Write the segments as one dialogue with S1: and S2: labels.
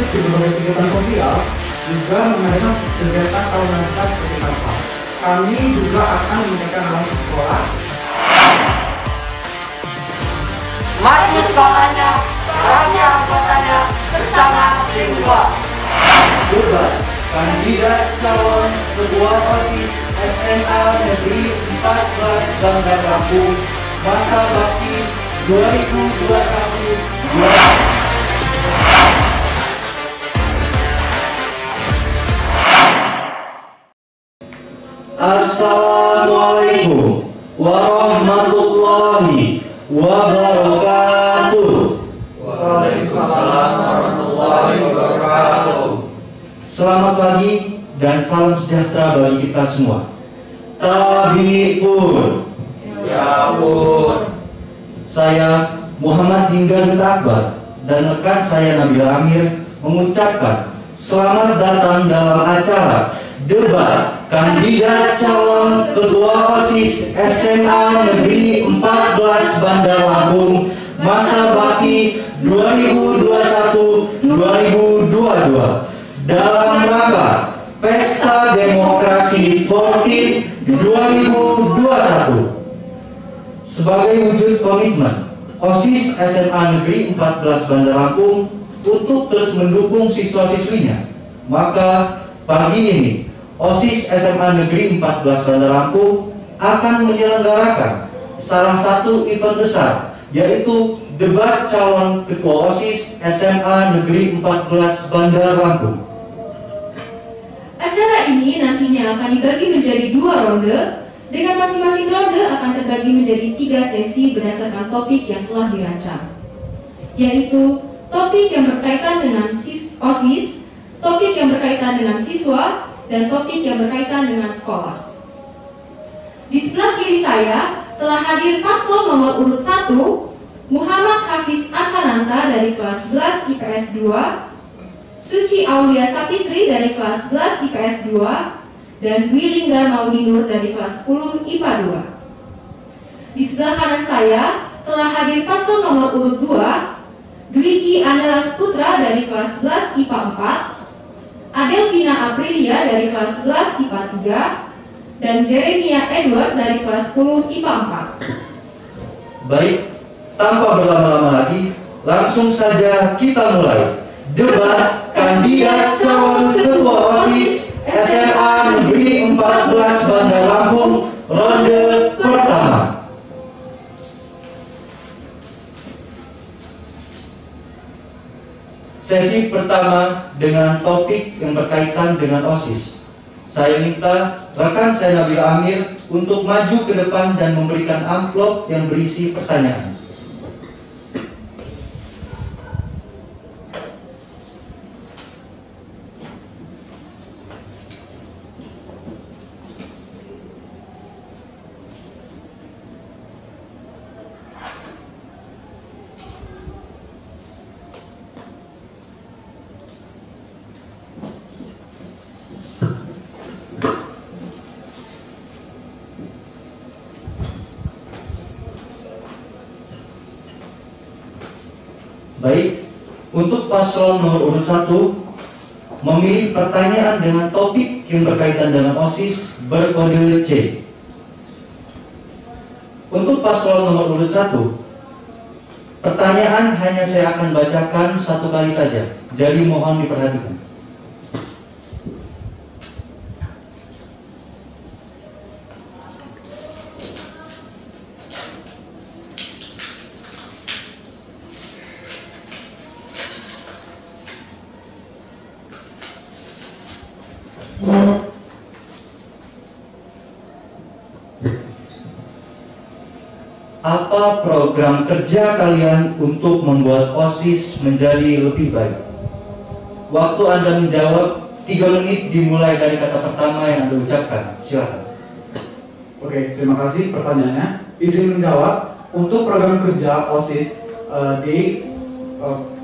S1: aktif di berbagai kegiatan sosial, juga mengadakan kegiatan tahunan besar seperti Karpas. Kami juga akan meningkatkan relasi sekolah.
S2: Maju sekolahnya, bahagia anggotanya, bersama tim 2.
S3: Debat kandidat calon ketua OSIS SMA Negeri 14 Bandar Lampung masa bakti 2021-2022. Assalamualaikum warahmatullahi wabarakatuh.
S1: Waalaikumsalam warahmatullahi wabarakatuh.
S3: Selamat pagi dan salam sejahtera bagi kita semua. Tabi'un.
S1: Ya pun.
S3: Saya Muhammad Dinggar Akbar dan rekan saya Nabila Amir mengucapkan selamat datang dalam acara debat kandidat calon ketua OSIS SMA Negeri 14 Bandar Lampung masa bakti 2021-2022 dalam rangka Pesta Demokrasi Fortin 2021. Sebagai wujud komitmen OSIS SMA Negeri 14 Bandar Lampung untuk terus mendukung siswa-siswinya, maka pagi ini OSIS SMA Negeri 14 Bandar Lampung akan menyelenggarakan salah satu event besar, yaitu debat calon ketua OSIS SMA Negeri 14 Bandar Lampung.
S4: Acara ini nantinya akan dibagi menjadi 2 ronde, dengan masing-masing ronde akan terbagi menjadi 3 sesi berdasarkan topik yang telah dirancang, yaitu topik yang berkaitan dengan OSIS, topik yang berkaitan dengan siswa, dan topik yang berkaitan dengan sekolah. Di sebelah kiri saya telah hadir paslon nomor urut 1, Muhammad Hafiz Arkananta dari kelas 11 IPS 2, Suci Aulia Sapitri dari kelas 11 IPS 2, dan Dwi Lingga Maudinur dari kelas 10 IPA 2. Di sebelah kanan saya telah hadir paslon nomor urut 2, Dwiki Andalas Putra dari kelas 11 IPA 4, Adelvina Aprilia dari kelas 11 IPA 3, dan Jeremia Edward dari kelas 10 IPA 4.
S3: Baik, tanpa berlama-lama lagi, langsung saja kita mulai debat kandidat calon ketua OSIS SMA Negeri 14 Bandar Lampung ronde pertama. Sesi pertama dengan topik yang berkaitan dengan OSIS. Saya minta rekan saya Nabila Amir untuk maju ke depan dan memberikan amplop yang berisi pertanyaan. Baik, untuk paslon nomor urut 1 memilih pertanyaan dengan topik yang berkaitan dengan OSIS berkode C. Untuk paslon nomor urut 1, pertanyaan hanya saya akan bacakan 1 kali saja, jadi mohon diperhatikan. Apa program kerja kalian untuk membuat OSIS menjadi lebih baik? Waktu Anda menjawab 3 menit dimulai dari kata pertama yang Anda ucapkan. Silakan.
S1: Oke, terima kasih pertanyaannya. Izin menjawab, untuk program kerja OSIS di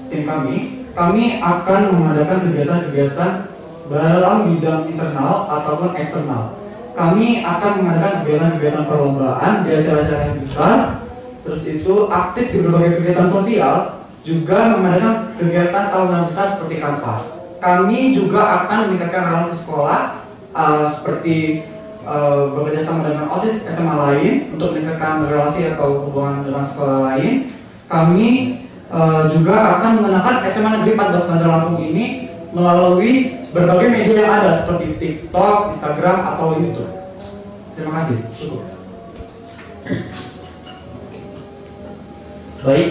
S1: tim kami akan mengadakan kegiatan-kegiatan dalam bidang internal ataupun eksternal. Kami akan mengadakan kegiatan-kegiatan perlombaan di acara-acara yang besar, terus itu aktif di berbagai kegiatan sosial, juga mengadakan kegiatan tahunan besar seperti Kanvas. Kami juga akan meningkatkan relasi sekolah seperti bekerja sama dengan OSIS SMA lain untuk meningkatkan relasi atau hubungan dengan sekolah lain. Kami juga akan menggunakan SMA Negeri 14 Bandar Lampung ini melalui berbagai media yang ada seperti TikTok, Instagram, atau YouTube. Terima kasih. Cukup.
S3: Baik,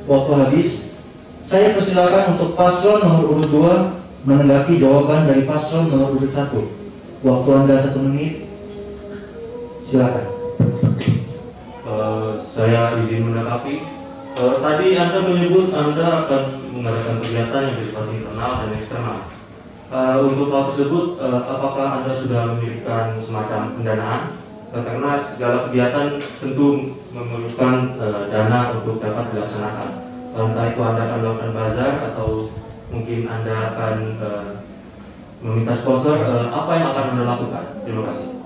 S3: waktu habis. Saya persilakan untuk paslon nomor urut 2 menanggapi jawaban dari paslon nomor urut 1. Waktu Anda 1 menit. Silakan.
S5: Saya izin menanggapi. Tadi Anda menyebut Anda akan mengadakan kegiatan yang bersifat internal dan eksternal. Untuk hal tersebut, apakah Anda sudah memiliki semacam pendanaan? Karena segala kegiatan tentu memerlukan dana untuk dapat dilaksanakan. Entah itu Anda akan melakukan bazar atau mungkin Anda akan meminta sponsor. Apa yang akan Anda lakukan? Terima kasih.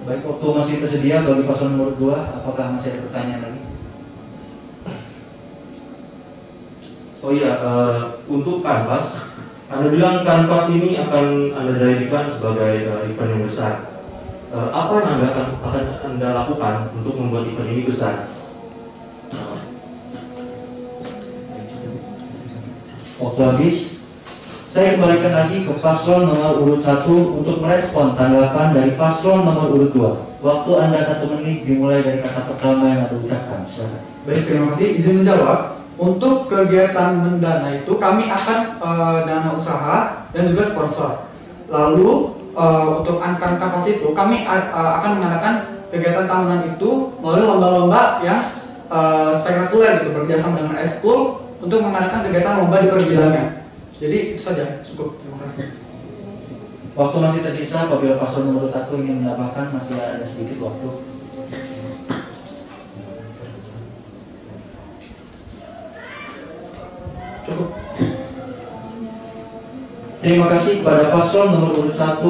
S3: Baik, waktu masih tersedia bagi paslon nomor 2. Apakah masih ada pertanyaan lagi?
S5: Oh iya, untuk Kanvas, Anda bilang Kanvas ini akan Anda jadikan sebagai event yang besar. Apa yang akan Anda lakukan untuk membuat event ini besar?
S3: Waktu habis. Saya kembalikan lagi ke paslon nomor urut 1 untuk merespon tanggapan dari paslon nomor urut 2. Waktu Anda 1 menit dimulai dari kata pertama yang Anda ucapkan. Silakan.
S1: Baik, terima kasih. Izin menjawab. Untuk kegiatan mendana itu kami akan dana usaha dan juga sponsor. Lalu untuk Kanvas itu kami akan mengadakan kegiatan tahunan itu melalui lomba-lomba yang spektakuler gitu, bekerjasama dengan eskul untuk mengadakan kegiatan lomba di perbilangan. Jadi itu saja, cukup. Terima kasih.
S3: Waktu masih tersisa. Apabila paslon nomor 1 ingin menambahkan, masih ada sedikit waktu.
S1: Cukup.
S3: Terima kasih kepada paslon nomor urut 1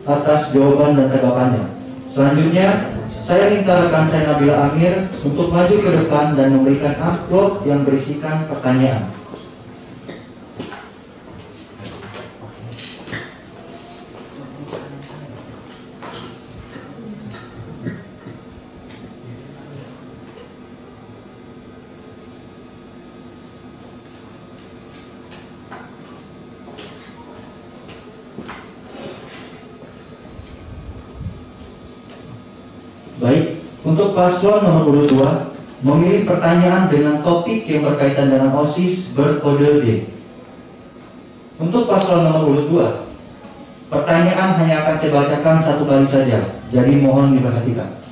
S3: atas jawaban dan tanggapannya. Selanjutnya, saya minta rekan saya Nabila Amir untuk maju ke depan dan memberikan amplop yang berisikan pertanyaan. Baik, untuk paslon nomor urut 2 memilih pertanyaan dengan topik yang berkaitan dengan OSIS berkode D. Untuk paslon nomor urut 2, pertanyaan hanya akan saya bacakan 1 kali saja, jadi mohon diperhatikan.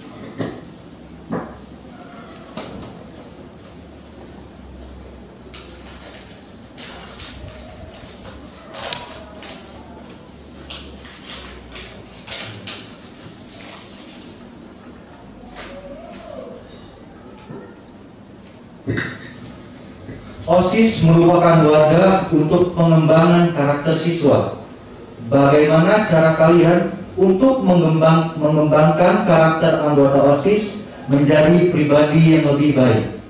S3: OSIS merupakan wadah untuk pengembangan karakter siswa. Bagaimana cara kalian untuk mengembangkan karakter anggota OSIS menjadi pribadi yang lebih baik?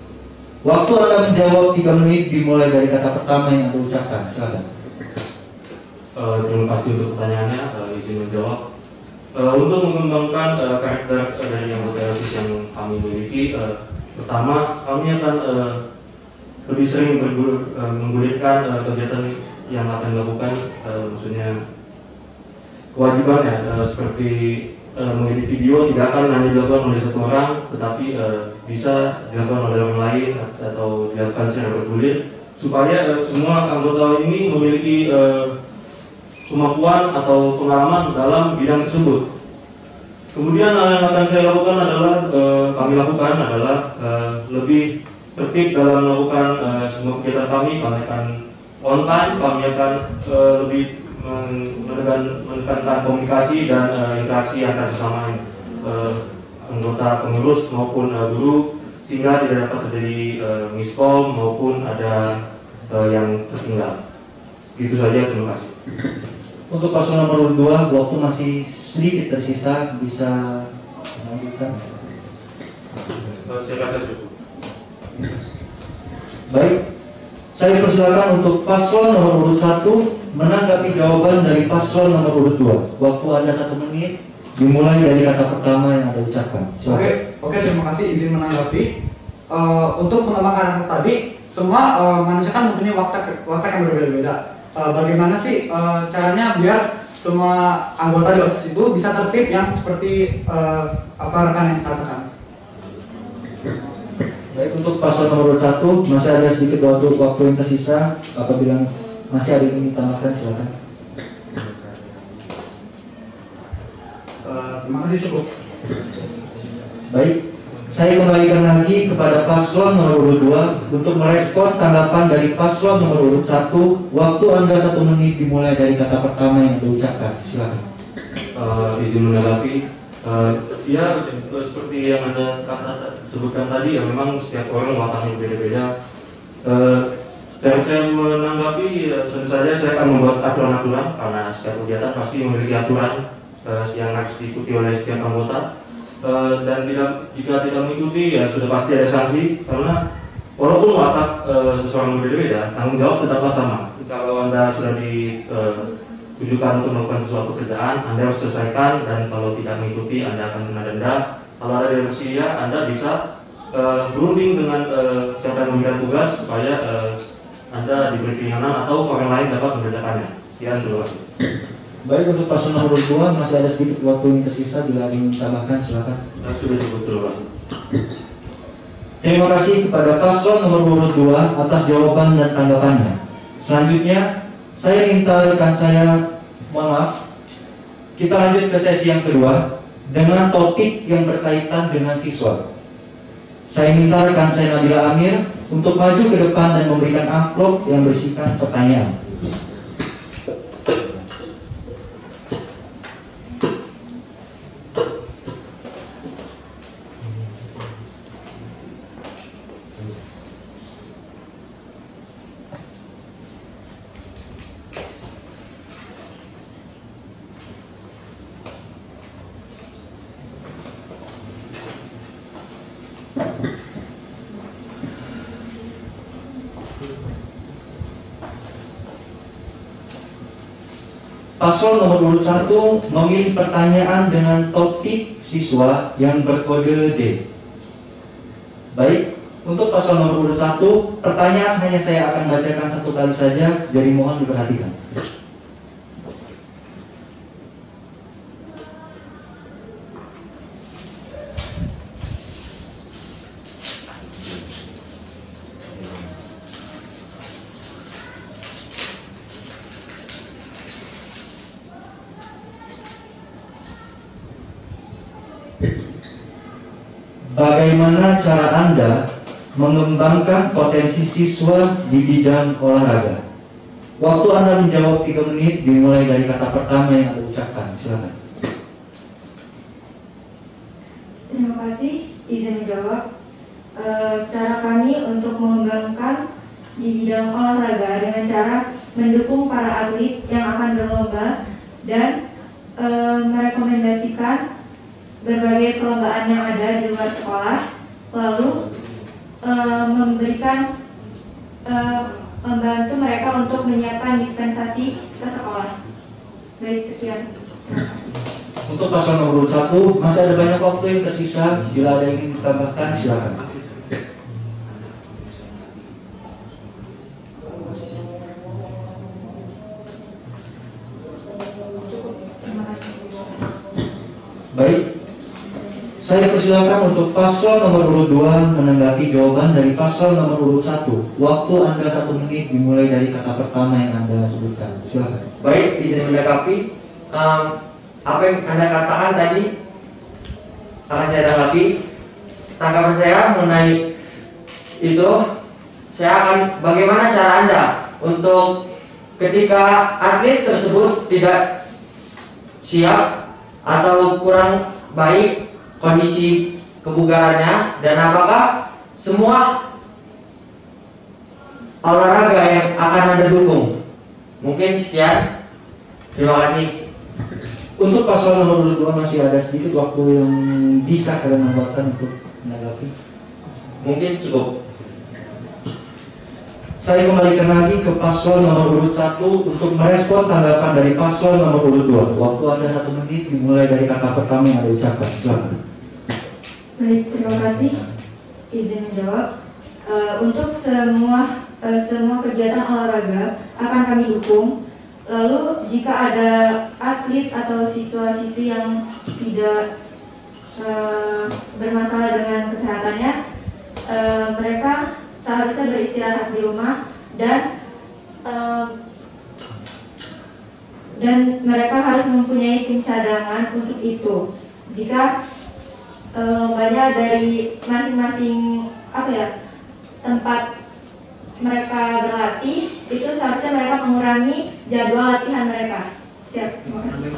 S3: Waktu Anda menjawab 3 menit dimulai dari kata pertama yang Anda ucapkan. Silakan.
S5: Terima kasih untuk pertanyaannya. Izin menjawab. Untuk mengembangkan karakter dari anggota OSIS yang kami miliki, pertama kami akan lebih sering menggulirkan kegiatan yang akan dilakukan, maksudnya kewajibannya seperti mengedit video tidak akan hanya dilakukan oleh 1 orang, tetapi bisa dilakukan oleh orang lain atau dilakukan secara bergulir, supaya semua anggota ini memiliki kemampuan atau pengalaman dalam bidang tersebut. Kemudian yang akan saya lakukan adalah kami lakukan adalah lebih tertib dalam melakukan semua kegiatan kami akan on time, kami akan lebih menekankan komunikasi dan interaksi antar sesama anggota pengurus maupun guru, sehingga tidak dapat terjadi miskom maupun ada yang tertinggal. Segitu saja, terima kasih.
S3: Untuk paslon nomor 2, waktu masih sedikit tersisa, bisa melanjutkan.
S5: Saya rasa cukup.
S3: Baik, saya persilakan untuk paslon nomor urut 1 menanggapi jawaban dari paslon nomor urut 2. Waktu Anda 1 menit, dimulai dari kata pertama yang Anda ucapkan. Silakan.
S1: Oke, terima kasih izin menanggapi. Untuk mengembangkan tadi, semua manusia kan mempunyai watak yang berbeda-beda. Bagaimana sih caranya biar semua anggota di OSIS itu bisa tertib yang seperti apa rekan yang katakan?
S3: Baik, untuk paslon nomor 1 masih ada sedikit waktu yang tersisa. Apabila masih ada yang ingin ditambahkan, silakan.
S1: Terima kasih, cukup.
S3: Baik, saya kembalikan lagi kepada paslon nomor urut 2 untuk merespons tanggapan dari paslon nomor urut 1. Waktu Anda 1 menit dimulai dari kata pertama yang diucapkan. Silakan.
S5: Izin menanggapi. Ya, seperti yang Anda sebutkan tadi, ya memang setiap orang wataknya berbeda-beda. Cara saya menanggapi, tentu saja saya akan membuat aturan-aturan, karena setiap kegiatan pasti memiliki aturan yang harus diikuti oleh setiap anggota. Dan jika tidak mengikuti, ya sudah pasti ada sanksi, karena walaupun watak seseorang berbeda-beda, tanggung jawab tetaplah sama. Kalau Anda sudah ditujukan untuk melakukan sesuatu kerjaan, Anda harus selesaikan, dan kalau tidak mengikuti, Anda akan kena denda. Kalau ada yang bersedia, Anda bisa berunding dengan siapa yang memberikan tugas supaya Anda diberi keringanan atau orang lain dapat mengerjakannya. Sekian, terima kasih.
S3: Baik, untuk paslon nomor 2 masih ada sedikit waktu yang tersisa. Bila ingin ditambahkan, silakan.
S5: Sudah cukup, terima kasih.
S3: Terima kasih kepada paslon nomor urut 2 atas jawaban dan tanggapannya. Selanjutnya, saya minta rekan saya, mohon maaf, kita lanjut ke sesi yang kedua dengan topik yang berkaitan dengan siswa. Saya minta rekan saya Nabila Amir untuk maju ke depan dan memberikan amplop yang berisikan pertanyaan. Paslon nomor urut 1 memilih pertanyaan dengan topik siswa yang berkode D. Baik, untuk paslon nomor urut 1, pertanyaan hanya saya akan bacakan 1 kali saja, jadi mohon diperhatikan. Bagaimana cara Anda mengembangkan potensi siswa di bidang olahraga? Waktu Anda menjawab 3 menit dimulai dari kata pertama yang Anda ucapkan. Silakan.
S6: Terima kasih, izin menjawab. Cara kami untuk mengembangkan di bidang olahraga dengan cara mendukung para atlet yang akan berlomba dan merekomendasikan berbagai perlombaan yang ada di luar sekolah, lalu membantu mereka untuk menyiapkan dispensasi ke sekolah. Baik, sekian. Terima kasih.
S3: Untuk paslon nomor 1 masih ada banyak waktu yang tersisa. Bila ada yang ingin ditambahkan, silakan. Baik, saya persilakan untuk paslon nomor urut 2 menanggapi jawaban dari paslon nomor urut 1. Waktu Anda 1 menit dimulai dari kata pertama yang Anda sebutkan. Silakan.
S7: Baik, izin menanggapi. Apa yang Anda katakan tadi akan saya tanggapi. Tanggapan saya mengenai itu, saya akan bagaimana cara Anda untuk ketika atlet tersebut tidak siap atau kurang baik kondisi kebugarannya, dan apakah semua olahraga yang akan Anda dukung. Mungkin sekian, terima kasih.
S3: Untuk paslon nomor 2 masih ada sedikit waktu yang bisa kalian manfaatkan untuk menanggapi.
S7: Mungkin cukup.
S3: Saya kembalikan lagi ke paslon nomor urut 1 untuk merespon tanggapan dari paslon nomor urut 2. Waktu Anda 1 menit dimulai dari kata pertama yang Anda ucapkan. Silakan.
S6: Baik, terima kasih. Izin menjawab. Untuk semua kegiatan olahraga akan kami dukung. Lalu jika ada atlet atau siswa-siswi yang tidak bermasalah dengan kesehatannya, mereka seharusnya beristirahat di rumah dan mereka harus mempunyai tim cadangan untuk itu. Jika banyak dari masing-masing tempat mereka berlatih, itu seharusnya mereka mengurangi jadwal latihan mereka. Siap, terima kasih.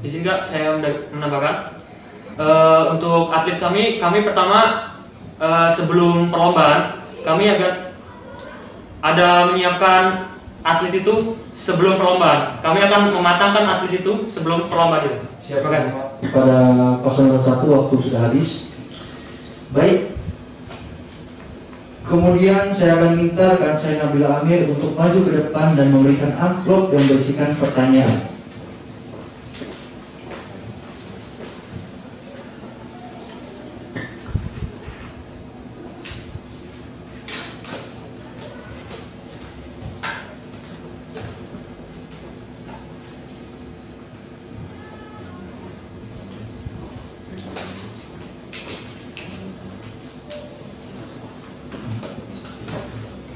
S8: Izin nggak saya menambahkan? Untuk atlet kami pertama sebelum perlombaan kami ada menyiapkan atlet itu sebelum perlombaan. Kami akan mematangkan atlet itu sebelum perlombaan itu. Terima kasih.
S3: Pada paslon nomor 1 waktu sudah habis. Baik. Kemudian saya akan minta rekan saya Nabila Amir untuk maju ke depan dan memberikan amplop yang berisikan pertanyaan.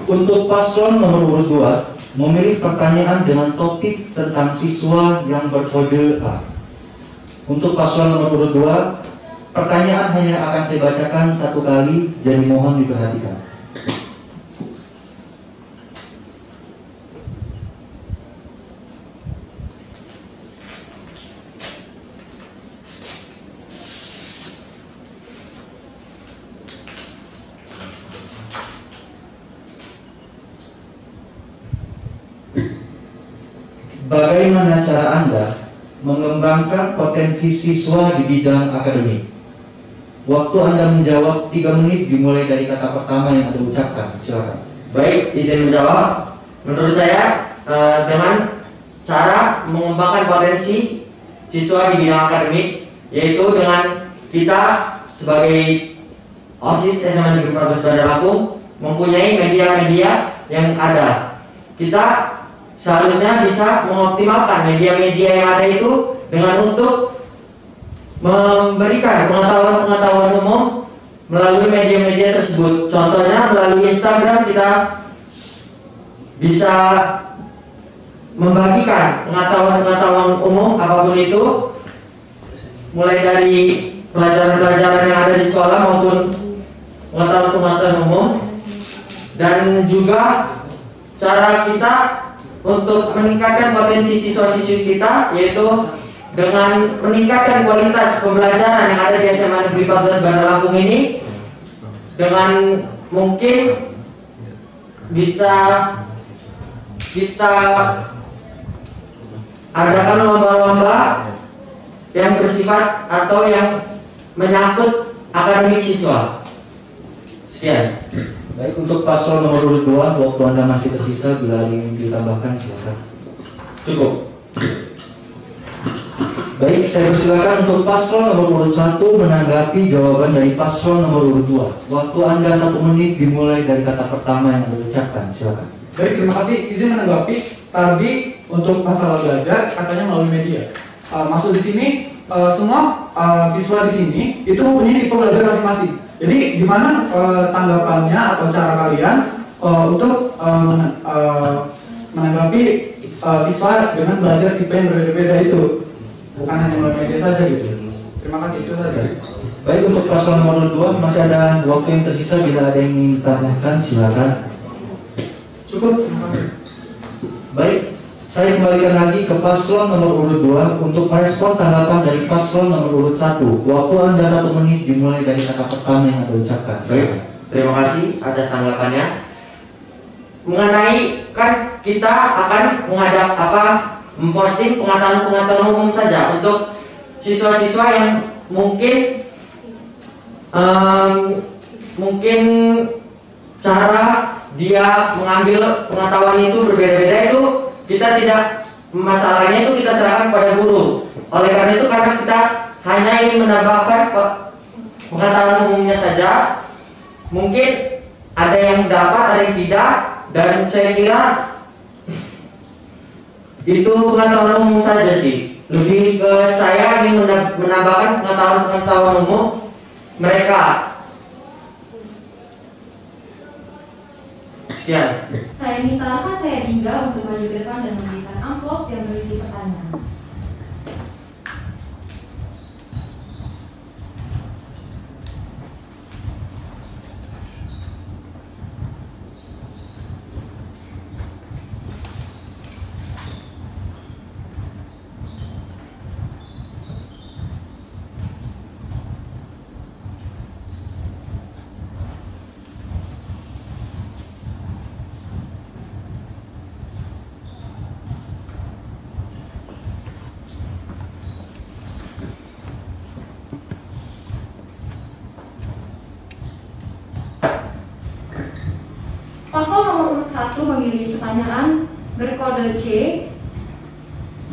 S3: Untuk paslon nomor urut 2 memilih pertanyaan dengan topik tentang siswa yang berkode A. Untuk paslon nomor urut 2, pertanyaan hanya akan saya bacakan 1 kali, jadi mohon diperhatikan. Bagaimana cara Anda mengembangkan potensi siswa di bidang akademik? Waktu Anda menjawab 3 menit dimulai dari kata pertama yang Anda ucapkan. Silakan.
S7: Baik, izin menjawab. Menurut saya dengan cara mengembangkan potensi siswa di bidang akademik, yaitu dengan kita sebagai OSIS SMA Negeri 14 Bandar Lampung mempunyai media-media yang ada. Kita seharusnya bisa mengoptimalkan media-media yang ada itu dengan untuk memberikan pengetahuan umum melalui media-media tersebut. Contohnya melalui Instagram kita bisa membagikan pengetahuan umum apapun itu, mulai dari pelajaran-pelajaran yang ada di sekolah maupun pengetahuan umum, dan juga cara kita untuk meningkatkan potensi siswa-siswi kita, yaitu dengan meningkatkan kualitas pembelajaran yang ada di SMA Negeri 14 Bandar Lampung ini, dengan mungkin bisa kita adakan lomba-lomba yang bersifat atau yang menyangkut akademik siswa. Sekian.
S3: Baik, untuk paslon nomor urut 2, waktu Anda masih tersisa, bila ada yang ditambahkan silakan.
S7: Cukup.
S3: Baik, saya persilakan untuk paslon nomor urut 1 menanggapi jawaban dari paslon nomor urut 2. Waktu Anda 1 menit dimulai dari kata pertama yang Anda ucapkan. Silakan.
S1: Baik, terima kasih. Izin menanggapi tadi untuk masalah belajar katanya melalui media. Maksud di sini semua siswa di sini itu mempunyai tipe belajar masing-masing. Jadi gimana tanggapannya atau cara kalian untuk menanggapi siswa dengan belajar tipe yang berbeda-beda itu, bukan hanya melalui media saja gitu. Terima kasih, itu saja.
S3: Baik, untuk paslon nomor 2 masih ada waktu yang tersisa, bila ada yang ingin ditanyakan silakan.
S1: Cukup, terima kasih.
S3: Baik, saya kembalikan lagi ke paslon nomor urut 2 untuk merespon tanggapan dari paslon nomor urut 1. Waktu Anda 1 menit dimulai dari kata pertama yang Anda ucapkan.
S7: Baik, terima kasih atas tanggapannya. Mengenai kan kita akan memposting pengetahuan umum saja untuk siswa-siswa yang mungkin mungkin cara dia mengambil pengetahuan itu berbeda-beda, itu kita tidak, masalahnya itu kita serahkan pada guru. Oleh karena itu, karena kita hanya ingin menambahkan pengetahuan umumnya saja, mungkin ada yang dapat, ada yang tidak, dan saya kira itu pengetahuan umum saja sih. Lebih ke saya ingin menambahkan pengetahuan umum mereka. Sekian.
S4: Saya minta rekan saya Dinda untuk maju ke depan dan memberikan amplop yang berisi pertanyaan. Paslon nomor urut 1 memiliki pertanyaan berkode C.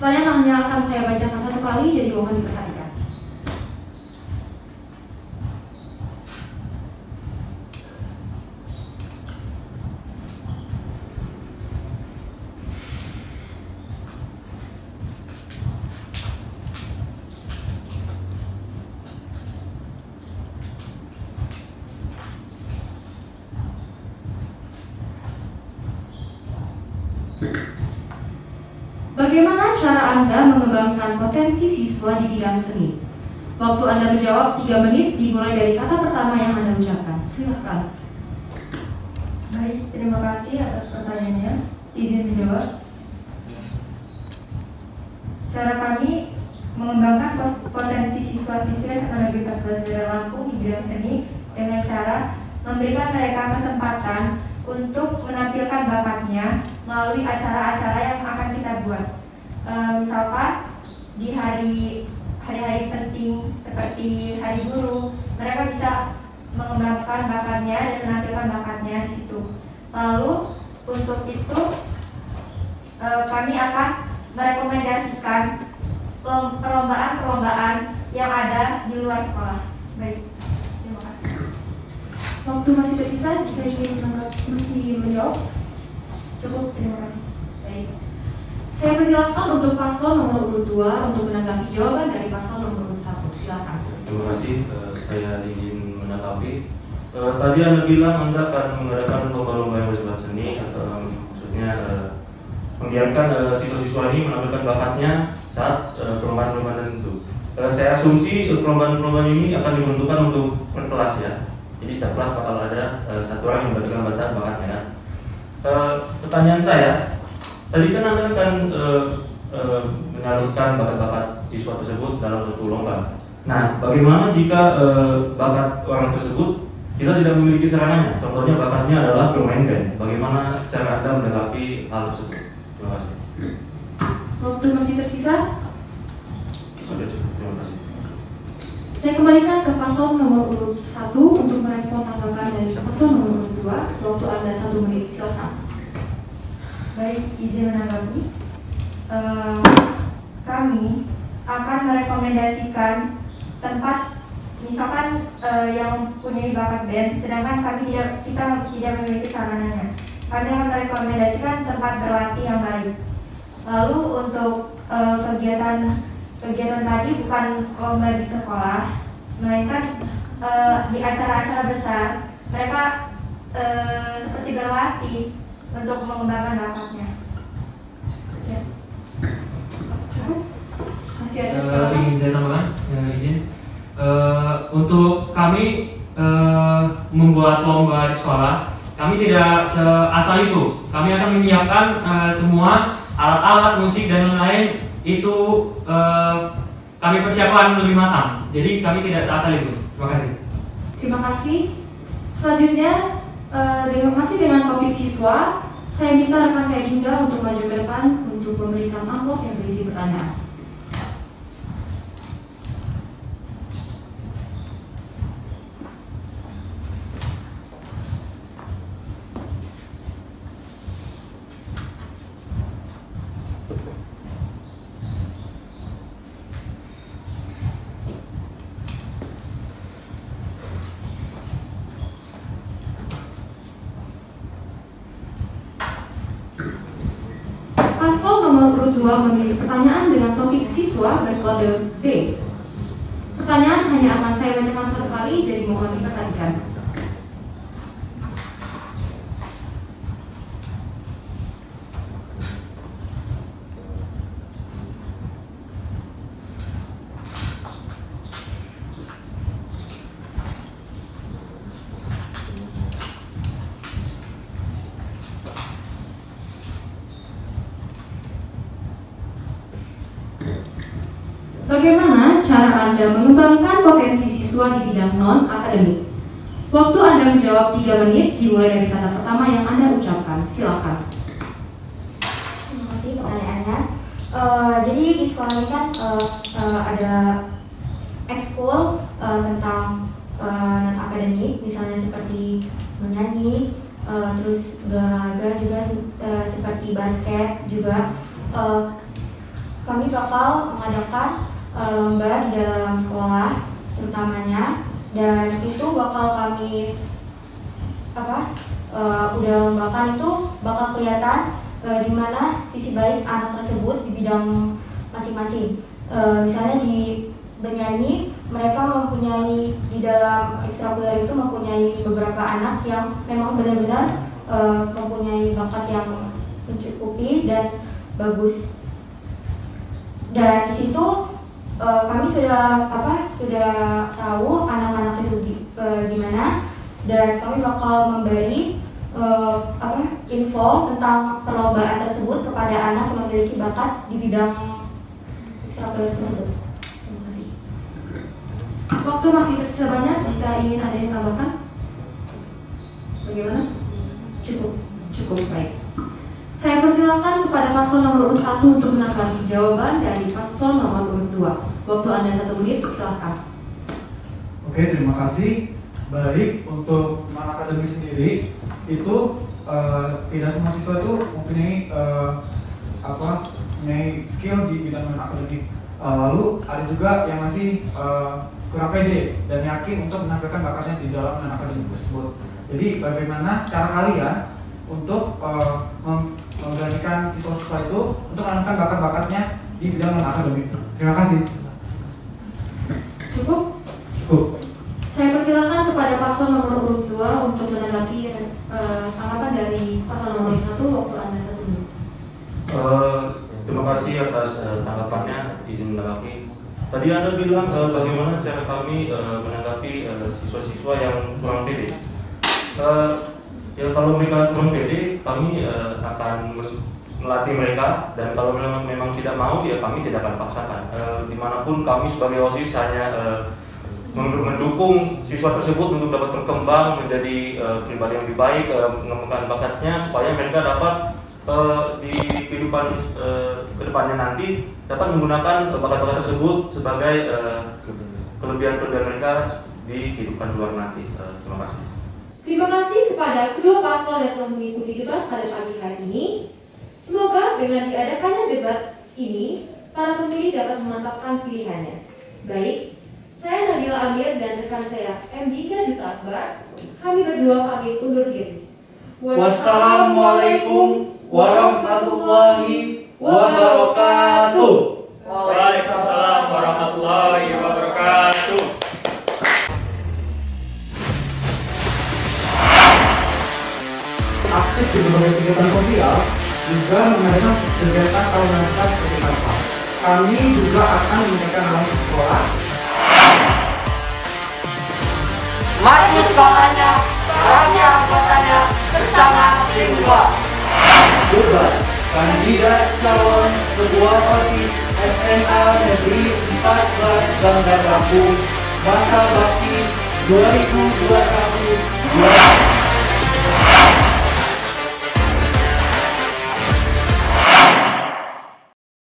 S4: Pertanyaan hanya akan saya bacakan satu kali, jadi mohon diperhatikan. Bagaimana cara Anda mengembangkan potensi siswa di bidang seni? Waktu Anda menjawab 3 menit dimulai dari kata pertama yang Anda ucapkan. Silakan.
S6: Baik, terima kasih atas pertanyaannya. Izin menjawab. Cara kami mengembangkan potensi siswa-siswa SMA Negeri 14 Bandar Lampung di bidang seni dengan cara memberikan mereka kesempatan untuk menampilkan bakatnya melalui acara-acara yang akan kita buat. Misalkan di hari-hari penting seperti Hari Guru, mereka bisa mengembangkan bakatnya dan menampilkan bakatnya di situ. Lalu untuk itu kami akan merekomendasikan perlombaan-perlombaan yang ada di luar sekolah. Baik, terima kasih.
S4: Waktu masih tersisa, jika ingin masih menjawab,
S6: Cukup, terima kasih.
S4: baik. Saya persilakan untuk paslon nomor urut 2 untuk menanggapi jawaban dari paslon nomor urut 1. Silakan.
S5: Terima kasih, saya izin menanggapi. Tadi Anda bilang Anda akan mengadakan lomba-lomba yang bersifat seni, atau maksudnya menggiatkan siswa-siswa ini menampilkan bakatnya saat perlombaan-perlombaan tertentu. Saya asumsi perlombaan-perlombaan ini akan dibentukkan untuk per kelas ya. Jadi setiap kelas bakal ada satu orang yang memberikan bakatnya kan. Pertanyaan saya, tadi kan Anda akan menyalurkan bakat-bakat siswa tersebut dalam satu lomba. Nah, bagaimana jika bakat orang tersebut kita tidak memiliki sarananya? Contohnya bakatnya adalah bermain band. Bagaimana cara Anda menanggapi hal tersebut? Terima kasih.
S4: Waktu masih tersisa,
S5: Sudah cukup, terima kasih.
S4: saya kembalikan ke paslon nomor urut 1 untuk merespon tanggapan dari paslon nomor urut 2. Waktu Anda 1 menit, silakan.
S6: Baik, izin menanggapi. Kami akan merekomendasikan tempat, misalkan yang mempunyai bakat band, sedangkan kita tidak memiliki sarananya. Kami akan merekomendasikan tempat berlatih yang baik. Lalu untuk kegiatan tadi bukan lomba di sekolah, melainkan di acara-acara besar. Mereka seperti berlatih untuk mengembangkan bakatnya. Ya.
S4: Masih ada
S8: Ingin saya tambahkan, izin. Untuk kami membuat lomba di sekolah, kami tidak seasal itu. Kami akan menyiapkan semua alat-alat musik dan lain-lain itu kami persiapkan lebih matang. Jadi kami tidak seasal itu. Terima kasih.
S4: Terima kasih. Selanjutnya masih dengan topik siswa, saya minta rekan saya Dinda untuk maju ke depan untuk memberikan amplop yang berisi pertanyaan. nomor 2 memilih pertanyaan dengan topik siswa berkode B. Pertanyaan hanya akan saya bacakan satu kali, jadi mohon diperhatikan. Bagaimana cara Anda mengembangkan potensi siswa di bidang non-akademik? Waktu Anda menjawab 3 menit, dimulai dari kata pertama yang Anda ucapkan. Silakan.
S6: Terima kasih pertanyaannya. Jadi di sekolah ini kan ada ekskul tentang non-akademik, misalnya seperti menyanyi, terus berolahraga juga seperti basket juga. Kami bakal mengadakan lomba di dalam sekolah terutamanya, dan itu bakal kami udah lombakan itu bakal kelihatan di mana sisi baik anak tersebut di bidang masing-masing. Misalnya di bernyanyi, mereka mempunyai di dalam ekstrakurikuler itu mempunyai beberapa anak yang memang benar-benar mempunyai bakat yang mencukupi dan bagus. Dan di situ kami sudah tahu anak-anak itu gimana, dan kami bakal memberi info tentang perlombaan tersebut kepada anak yang memiliki bakat di bidang ekstrakurikuler tersebut. Terima kasih.
S4: Waktu masih tersisa banyak, jika ingin ada yang tambahkan. Bagaimana? Cukup baik. Saya persilakan kepada paslon nomor 1 untuk menanggapi jawaban dari paslon nomor 2. Waktu Anda 1 menit, silakan.
S1: Oke, terima kasih. Baik, untuk non-akademik sendiri itu tidak semua siswa itu mempunyai mempunyai skill di bidang non-akademik. Lalu ada juga yang masih kurang pede dan yakin untuk menampilkan bakatnya di dalam non-akademik tersebut. Jadi bagaimana cara kalian untuk memberanikan siswa-siswa itu untuk menanamkan bakat-bakatnya di bidang non-akademik? Terima kasih.
S4: Cukup. Saya persilakan kepada paslon nomor 2 untuk menanggapi tanggapan dari paslon nomor 1. Waktu Anda 1 menit.
S5: Terima kasih atas tanggapannya, izin menanggapi. Tadi Anda bilang bagaimana cara kami menanggapi siswa-siswa yang kurang pede. Ya, kalau mereka kurang pede, kami akan melatih mereka, dan kalau memang tidak mau, ya kami tidak akan paksakan. Dimanapun kami sebagai OSIS hanya mendukung siswa tersebut untuk dapat berkembang menjadi pribadi yang lebih baik, mengembangkan bakatnya supaya mereka dapat di kehidupan kedepannya nanti dapat menggunakan bakat-bakat tersebut sebagai kelebihan-kelebihan mereka di kehidupan luar nanti. Terima kasih.
S4: Terima kasih kepada kedua paslon yang telah mengikuti debat pada pagi hari ini. Semoga dengan diadakannya debat ini, para pemilih dapat memantapkan pilihannya. Baik, saya Nabila Amir dan rekan saya Mdika Duta Akbar, kami berdua pamit undur diri.
S3: Wassalamualaikum warahmatullahi wabarakatuh.
S8: Waalaikumsalam warahmatullahi wabarakatuh.
S1: Aktif di berbagai kegiatan sosial, juga mengadakan kegiatan tahunan besar seperti Kanvas. Kami juga akan meningkatkan relasi sekolah.
S2: Maju sekolahnya, bahagia anggotanya, bersama tim 2.
S3: Debat kandidat calon ketua OSIS SMA Negeri 14 Bandar Lampung masa bakti 2021-2022.